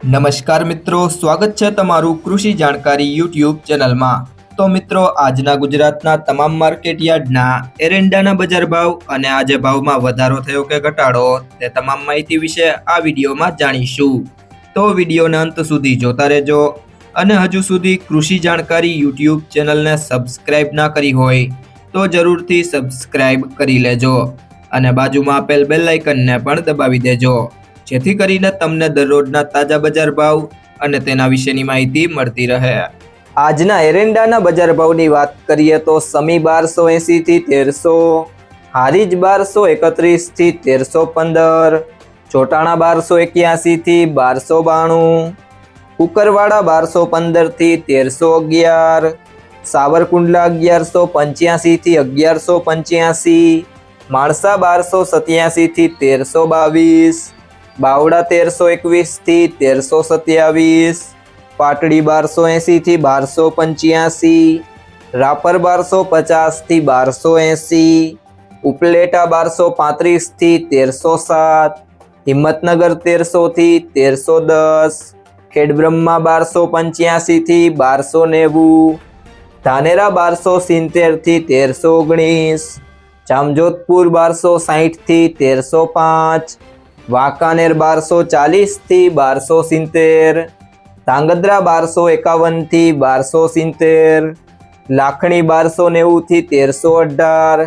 નમસ્કાર મિત્રો, સ્વાગત છે તમારું કૃષિ જાણકારી યુટ્યુબ ચેનલમાં। તો મિત્રો, આજના ગુજરાતના તમામ માર્કેટ યાર્ડના એરંડાના બજાર ભાવ અને આજે ભાવમાં વધારો થયો કે ઘટાડો તે તમામ માહિતી વિશે આ વિડીયોમાં જાણીશું। તો વિડીયોને અંત સુધી જોતા રહેજો અને હજુ સુધી કૃષિ જાણકારી યુટ્યુબ ચેનલને સબસ્ક્રાઇબ ના કરી હોય તો જરૂરથી સબસ્ક્રાઇબ કરી લેજો અને બાજુમાં આપેલ બેલ આઇકનને પણ દબાવી દેજો, જેથી કરીને તમને દરરોજના તાજા બજાર ભાવ અને તેના વિશેની માહિતી મળતી રહે। આજના એરંડાના બજાર ભાવની વાત કરીએ તો સમી 1280 થી 1300, હારીજ 1231 થી 1315, ચોટાણા 1281 થી 1292, કુકરવાડા 1215 થી 1311, સાવરકુંડલા 1185 થી 1185, માણસા 1287 થી 1322, બાવડા 1321 થી 1327, પાટડી 1280 થી 1285, રાપર 1250 થી 1280, ઉપલેટા 1235 થી 1307, હિંમતનગર 1300 થી 1310, ખેડબ્રહ્મા 1285 થી 1290, ધાનેરા 1270 થી 1319, જામજોધપુર 1260 થી 1305, વાંકાનેર 1240 થી 1270, ધાંગધ્રા 1251 થી 1270, લાખણી 1290 થી 1318,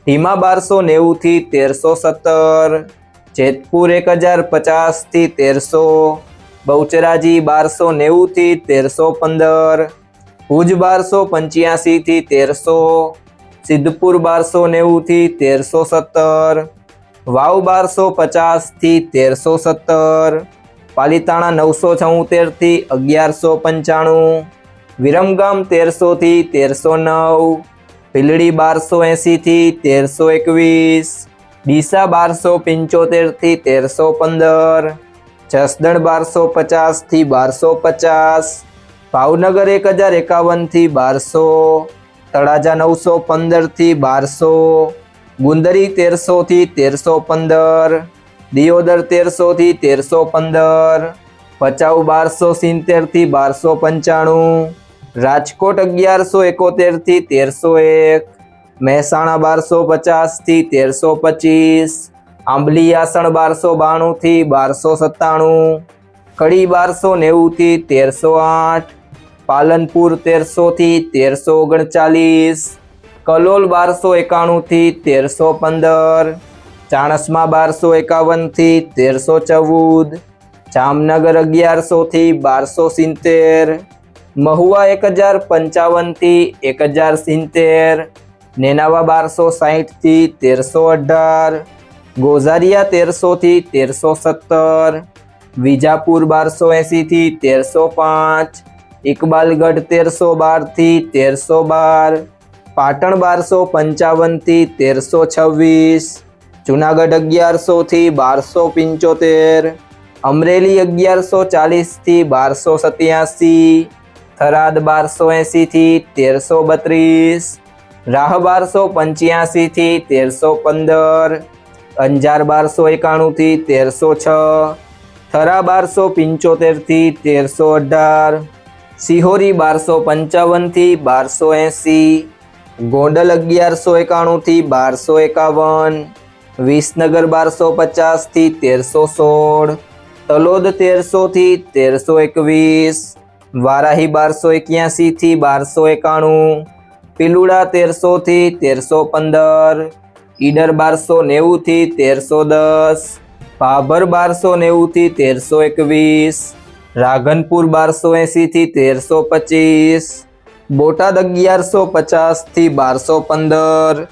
ધીમા 1290 થી 1317, જેતપુર 1050 થી 1300, બહુચરાજી 1290 થી 1315, ભુજ 1285 થી 1300, સિદ્ધપુર 1290 થી 1317, વાવ 1250 થી 1317, પાલીતાણા 974 થી 1195, વિરમગામ 1300 થી 1309, ભીલડી 1280 થી 1321, ડીસા 1275 થી 1315, જસદણ 1250 થી 1250, ભાવનગર 1051 થી 1200, તળાજા 915 થી 1200, ગુંદરી 1300 થી 1315, દિયોદર 1300 થી 1315, ભચાઉ 1270 થી 1295, રાજકોટ 1171 થી 1301, મહેસાણા 1250 થી 1325, આંબલીયાસણ 1292 થી 1297, કડી 1290 થી 1308, પાલનપુર 1300 થી 1339, કલોલ 1291 થી 1315, ચાણસ્મા 1251 થી 1314, જામનગર 1100 થી 1270, મહુવા 1055 થી 1070, નેનાવા 1260 થી 1318, ગોઝારિયા 1300 થી 1317, વિજાપુર 1280 થી 1305, ઇકબાલગઢ 1312 થી 1312, પાટણ 1255 થી 1326, જુનાગઢ 1100 થી 1275, અમરેલી 1140 થી 1287, થરાદ 1280 થી 1332, રાહ 1285 થી 1315, અંજાર 1291 થી 1306, થરા 1275 થી 1318, સિહોરી 1255 થી 1280, ગોંડલ 1191 થી 1251, વિસનગર 1250 થી 1316, તલોદ 1300 થી 1321, વારાહી 1281 થી 1291, પિલુડા 1300 થી 1315, ઈડર 1290 થી 1310, ભાભર 1290 થી 1321, રાધનપુર 1280 થી 1325, બોટાદ 1150 થી 1215,